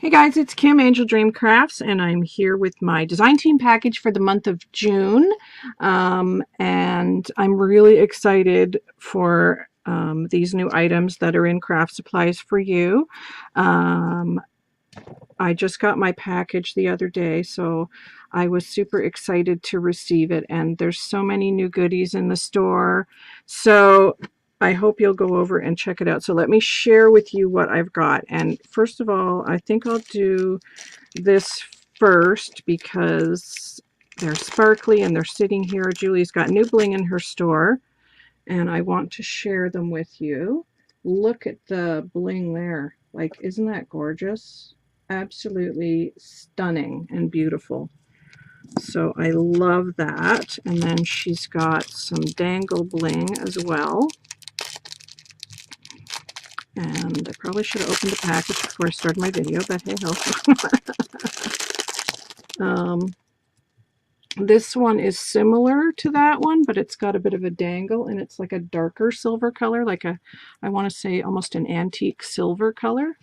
Hey guys, it's Kim, Angel Dream Crafts, and I'm here with my design team package for the month of June. And I'm really excited for these new items that are in Craft Supplies for You. I just got my package the other day, so I was super excited to receive it, and there's so many new goodies in the store. So I hope you'll go over and check it out. So let me share with you what I've got. And first of all, I think I'll do this first because they're sparkly and they're sitting here. Julie's got new bling in her store, and I want to share them with you. Look at the bling there. Like, isn't that gorgeous? Absolutely stunning and beautiful. So I love that. And then she's got some dangle bling as well. And I probably should have opened the package before I started my video, but hey ho. This one is similar to that one, but it's got a bit of a dangle, and it's like a darker silver color, like a, I want to say almost an antique silver color.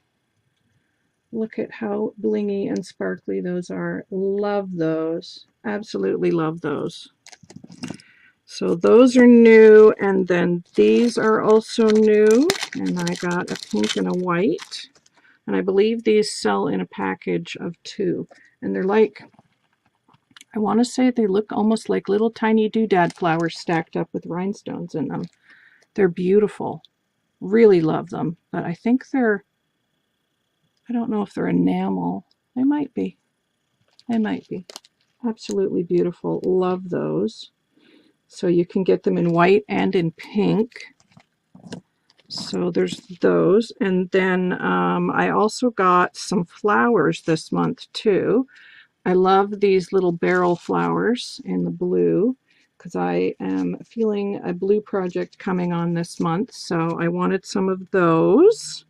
Look at how blingy and sparkly those are. Love those. Absolutely love those. So those are new, and then these are also new, and I got a pink and a white, and I believe these sell in a package of 2, and they're like, I want to say they look almost like little tiny doodad flowers stacked up with rhinestones in them. They're beautiful. Really love them, but I think they're, I don't know if they're enamel. They might be. They might be. Absolutely beautiful. Love those. So you can get them in white and in pink. So there's those. And then I also got some flowers this month too. I love these little barrel flowers in the blue because I am feeling a blue project coming on this month. So I wanted some of those.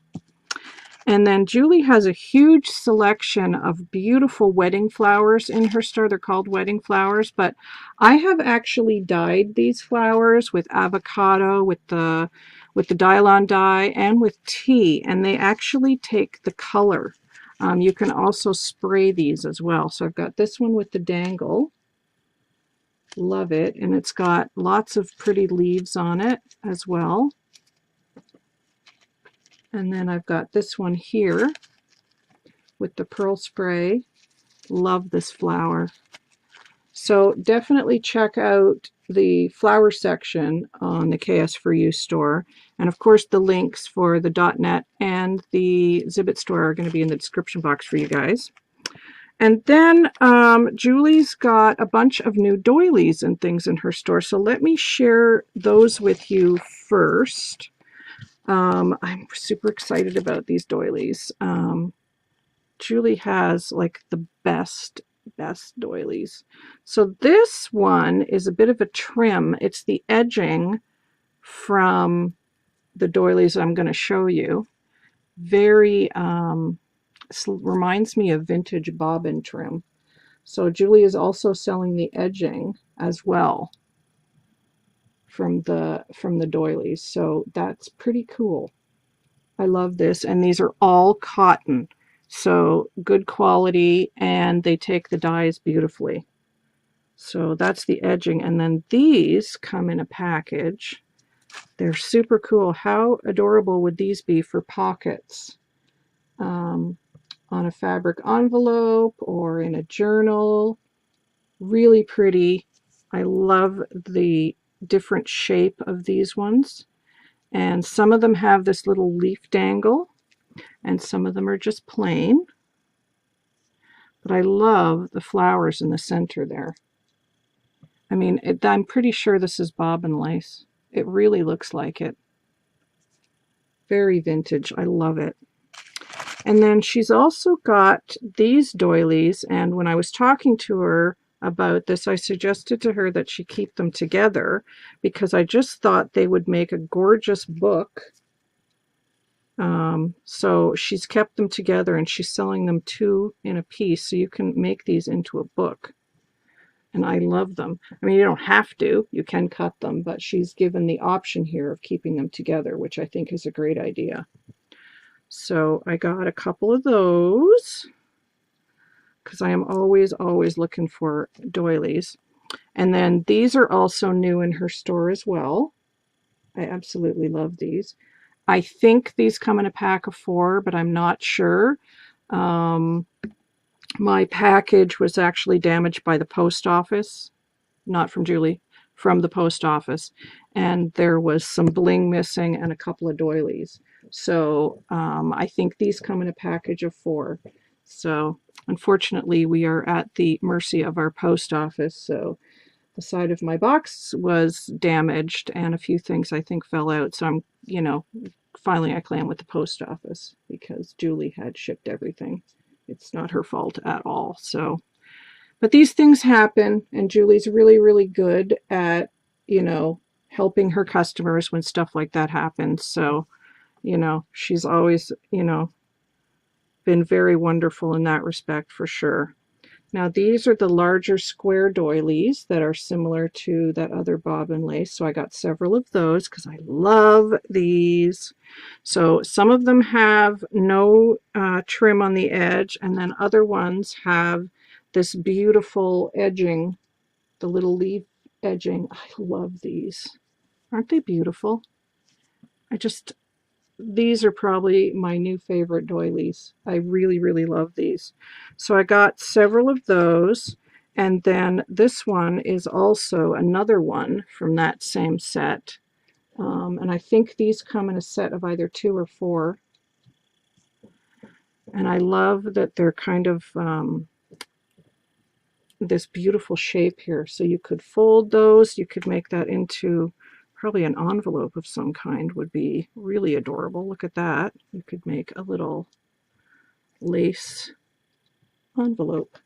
And then Julie has a huge selection of beautiful wedding flowers in her store. They're called wedding flowers, but I have actually dyed these flowers with avocado, with the Dylon dye, and with tea, and they actually take the color. You can also spray these as well. So I've got this one with the dangle. Love it. And it's got lots of pretty leaves on it as well. And then I've got this one here with the pearl spray. Love this flower. So definitely check out the flower section on the KS4U store. And of course the links for the .net and the Zibbet store are going to be in the description box for you guys. And then Julie's got a bunch of new doilies and things in her store. So let me share those with you first. I'm super excited about these doilies. Julie has like the best doilies. So this one is a bit of a trim. It's the edging from the doilies I'm going to show you. Very reminds me of vintage bobbin trim. So Julie is also selling the edging as well from the doilies. So that's pretty cool. I love this, and these are all cotton. So good quality, and they take the dyes beautifully. So that's the edging. And then these come in a package. They're super cool. How adorable would these be for pockets on a fabric envelope or in a journal? Really pretty. I love the different shape of these ones. And some of them have this little leaf dangle, and some of them are just plain. But I love the flowers in the center there. I mean, I'm pretty sure this is bobbin lace. It really looks like it. Very vintage. I love it. And then she's also got these doilies, and when I was talking to her about this, I suggested to her that she keep them together because I just thought they would make a gorgeous book. So she's kept them together, and she's selling them 2 in a piece, so you can make these into a book. And I love them. I mean, you don't have to. You can cut them, but she's given the option here of keeping them together, which I think is a great idea. So I got a couple of those because I am always looking for doilies. And then these are also new in her store as well. I absolutely love these. I think these come in a pack of 4, but I'm not sure. My package was actually damaged by the post office, not from Julie, from the post office. And there was some bling missing and a couple of doilies. So I think these come in a package of 4. So unfortunately, we are at the mercy of our post office. So the side of my box was damaged and a few things I think fell out. So I'm, filing a claim with the post office because Julie had shipped everything. It's not her fault at all. So, but these things happen, and Julie's really good at, helping her customers when stuff like that happens. So, she's always, been very wonderful in that respect for sure. Now these are the larger square doilies that are similar to that other bobbin lace. So I got several of those because I love these. So some of them have no trim on the edge, and then other ones have this beautiful edging, the little leaf edging. I love these. Aren't they beautiful? These are probably my new favorite doilies. I really love these. So I got several of those, and then this one is also another one from that same set. And I think these come in a set of either 2 or 4. And I love that they're kind of this beautiful shape here. So you could fold those, you could make that into probably an envelope of some kind would be really adorable. Look at that. You could make a little lace envelope.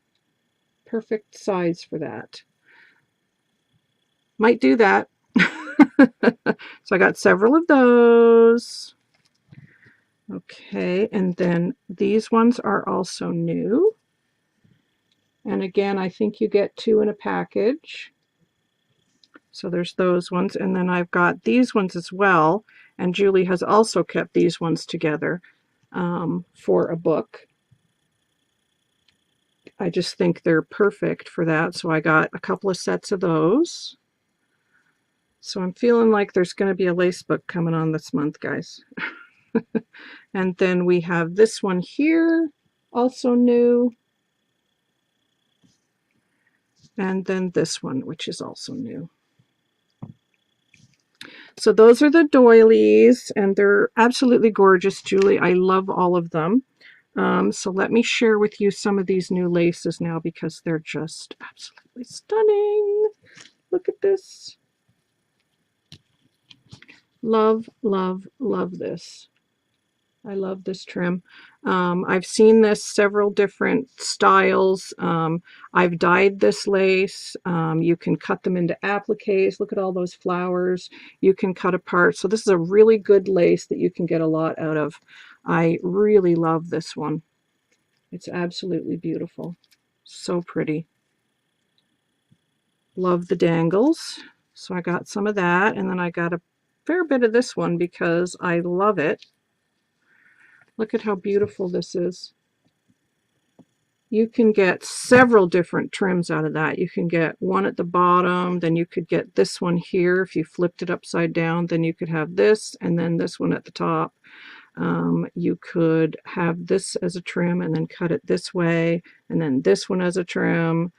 Perfect size for that. Might do that. So I got several of those. Okay, and then these ones are also new. And again, I think you get 2 in a package. So there's those ones, and then I've got these ones as well, and Julie has also kept these ones together for a book. I just think they're perfect for that, so I got a couple of sets of those. So I'm feeling like there's going to be a lace book coming on this month, guys. And then we have this one here, also new. And then this one, which is also new. So those are the doilies, and they're absolutely gorgeous, Julie. I love all of them. So let me share with you some of these new laces now because they're just absolutely stunning. Look at this. Love this. I love this trim. I've seen this several different styles. I've dyed this lace. You can cut them into appliques. Look at all those flowers. You can cut apart. So this is a really good lace that you can get a lot out of. I really love this one. It's absolutely beautiful. So pretty. Love the dangles. So I got some of that, and then I got a fair bit of this one because I love it. Look at how beautiful this is. You can get several different trims out of that. You can get one at the bottom, then you could get this one here. If you flipped it upside down, then you could have this, and then this one at the top. You could have this as a trim and then cut it this way, and then this one as a trim.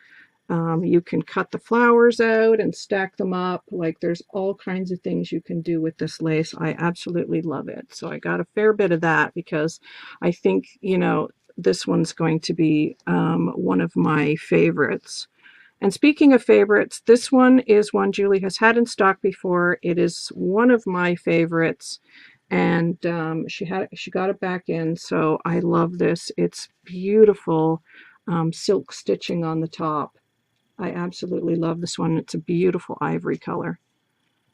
You can cut the flowers out and stack them up. Like, there's all kinds of things you can do with this lace. I absolutely love it. So I got a fair bit of that because I think, this one's going to be one of my favorites. And speaking of favorites, this one is one Julie has had in stock before. It is one of my favorites, and she got it back in, so I love this. It's beautiful silk stitching on the top. I absolutely love this one. It's a beautiful ivory color.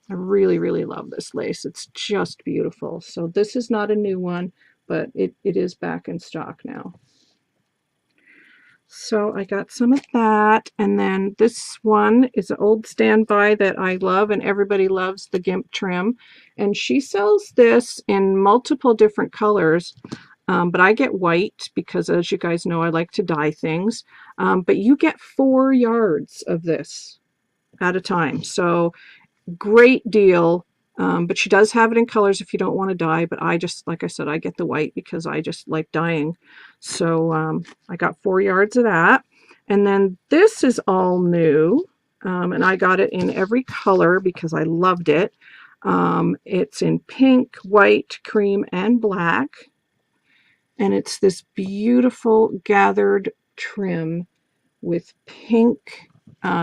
I really love this lace. It's just beautiful. So this is not a new one, but it is back in stock now. So I got some of that, and then this one is an old standby that I love, and everybody loves the GIMP trim. And she sells this in multiple different colors, but I get white because, as you guys know, I like to dye things. But you get 4 yards of this at a time, so great deal. But she does have it in colors if you don't want to dye, but I just, like I said, I get the white because I just like dyeing. So I got 4 yards of that. And then this is all new, and I got it in every color because I loved it. It's in pink, white, cream, and black. And it's this beautiful gathered trim with pink.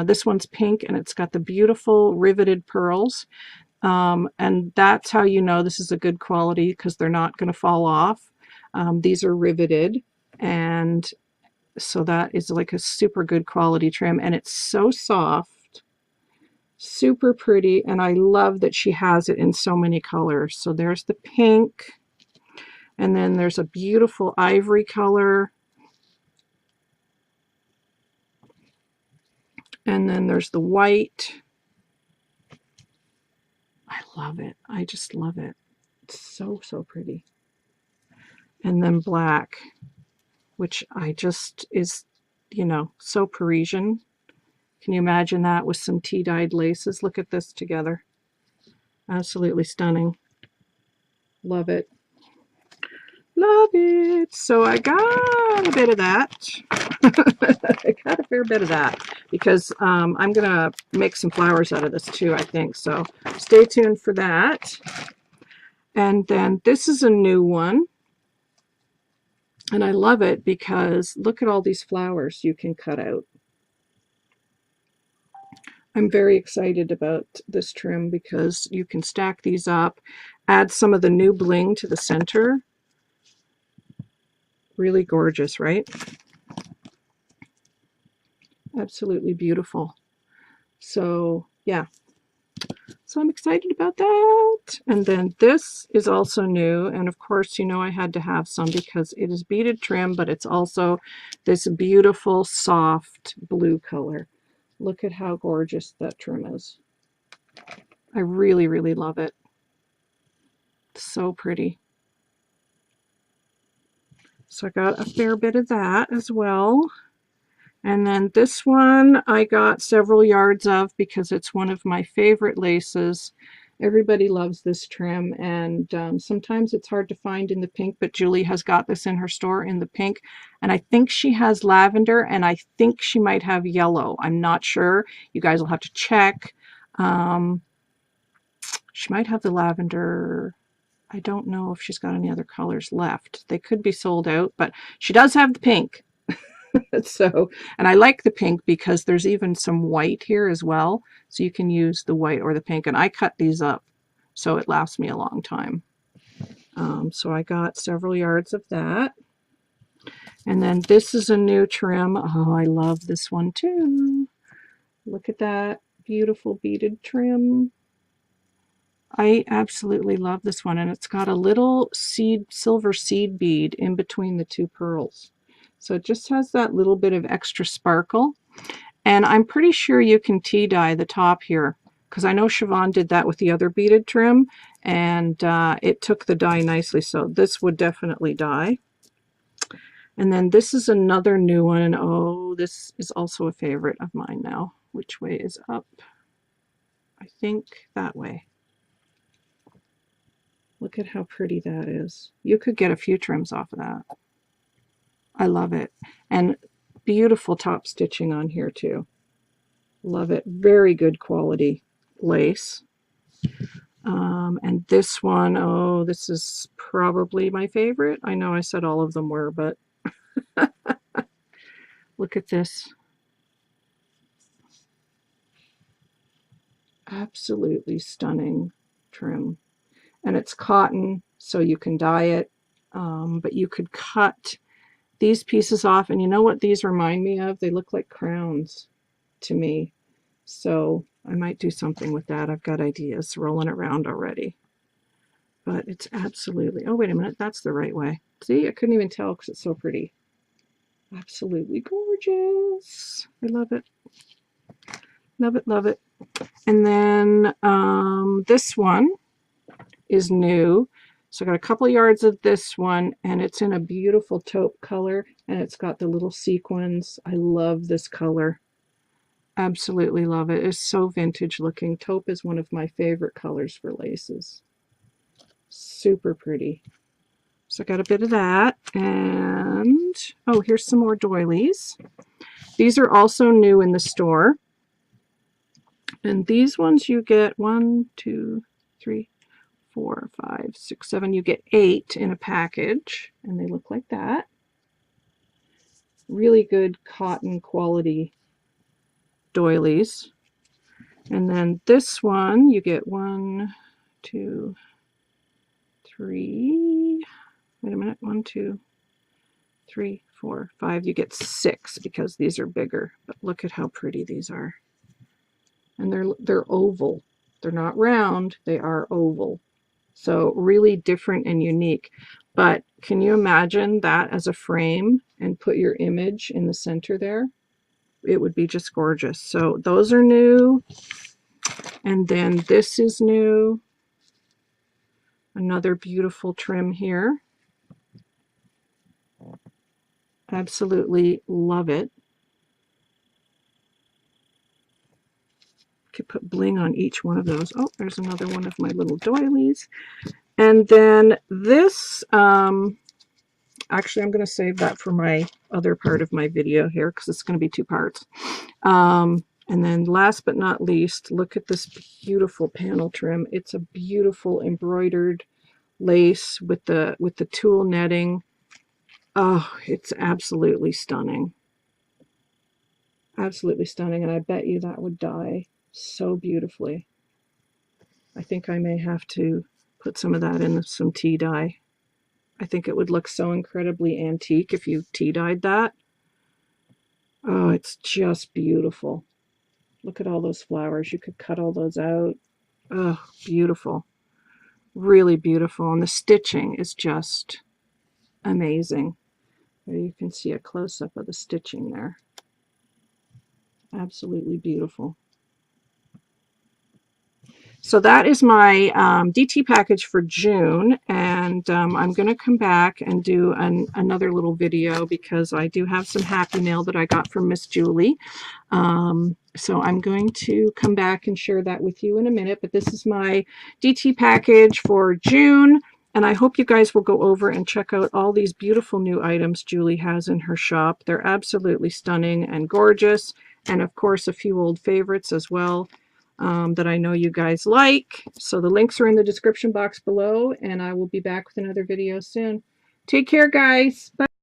This one's pink, and it's got the beautiful riveted pearls. And that's how you know this is a good quality, because they're not going to fall off. These are riveted, and so that is like a super good quality trim, and it's so soft, super pretty, and I love that she has it in so many colors. So there's the pink, and then there's a beautiful ivory color, and then there's the white. I love it. I just love it. It's so, so pretty. And then black, which I just is, you know, so Parisian. Can you imagine that with some tea-dyed laces? Look at this together. Absolutely stunning. Love it. Love it. So I got a bit of that. I got a fair bit of that because I'm going to make some flowers out of this too, I think. So stay tuned for that. And then this is a new one. And I love it because look at all these flowers you can cut out. I'm very excited about this trim because you can stack these up, add some of the new bling to the center. Really gorgeous, right? Absolutely beautiful. So yeah, so I'm excited about that. And then this is also new, and of course, you know, I had to have some because it is beaded trim, but it's also this beautiful soft blue color. Look at how gorgeous that trim is. I really, really love it. So pretty. So I got a fair bit of that as well. And then this one I got several yards of because it's one of my favorite laces. Everybody loves this trim, and sometimes it's hard to find in the pink, but Julie has got this in her store in the pink, and I think she has lavender, and I think she might have yellow. I'm not sure. You guys will have to check. She might have the lavender. I don't know if she's got any other colors left. They could be sold out, but she does have the pink. So, and I like the pink because there's even some white here as well. So you can use the white or the pink, and I cut these up so it lasts me a long time. So I got several yards of that. And then this is a new trim. Oh, I love this one too. Look at that beautiful beaded trim. I absolutely love this one, and it's got a little silver seed bead in between the 2 pearls. So it just has that little bit of extra sparkle. And I'm pretty sure you can tea dye the top here, because I know Siobhan did that with the other beaded trim, and it took the dye nicely. So this would definitely dye. And then this is another new one. Oh, this is also a favorite of mine now. Which way is up? I think that way. Look at how pretty that is. You could get a few trims off of that. I love it. And beautiful top stitching on here too. Love it. Very good quality lace. And this one, oh, this is probably my favorite. I know I said all of them were, but look at this. Absolutely stunning trim. And it's cotton, so you can dye it, but you could cut these pieces off, and you know what these remind me of? They look like crowns to me. So I might do something with that. I've got ideas rolling around already. But it's absolutely, oh, wait a minute, that's the right way. See, I couldn't even tell because it's so pretty. Absolutely gorgeous. I love it. Love it, love it. And then this one is new. So I got a couple yards of this one, and it's in a beautiful taupe color, and it's got the little sequins. I love this color. Absolutely love it. It's so vintage looking. Taupe is one of my favorite colors for laces. Super pretty. So I got a bit of that. And oh, here's some more doilies. These are also new in the store. And these ones you get 1, 2, 3, 4, 5, 6, 7. You get 8 in a package, and they look like that. Really good cotton quality doilies. And then this one, you get 1, 2, 3. Wait a minute. 1, 2, 3, 4, 5. You get 6 because these are bigger. But look at how pretty these are. And they're oval. They're not round. They are oval. So really different and unique. But can you imagine that as a frame and put your image in the center there? It would be just gorgeous. So those are new. And then this is new. Another beautiful trim here. Absolutely love it. Could put bling on each one of those. Oh, there's another one of my little doilies. And then this, actually I'm going to save that for my other part of my video here because it's going to be 2 parts. And then last but not least, look at this beautiful panel trim. It's a beautiful embroidered lace with the tulle netting. Oh, it's absolutely stunning. Absolutely stunning, and I bet you that would dye so beautifully. I think I may have to put some of that in some tea dye. I think it would look so incredibly antique if you tea dyed that. Oh, it's just beautiful. Look at all those flowers. You could cut all those out. Oh, beautiful. Really beautiful. And the stitching is just amazing. There you can see a close-up of the stitching there. Absolutely beautiful. So that is my DT package for June, and I'm going to come back and do another little video because I do have some happy mail that I got from Miss Julie. So I'm going to come back and share that with you in a minute, but this is my DT package for June, and I hope you guys will go over and check out all these beautiful new items Julie has in her shop. They're absolutely stunning and gorgeous, and of course a few old favorites as well. That I know you guys like. So the links are in the description box below, and I will be back with another video soon. Take care, guys. Bye.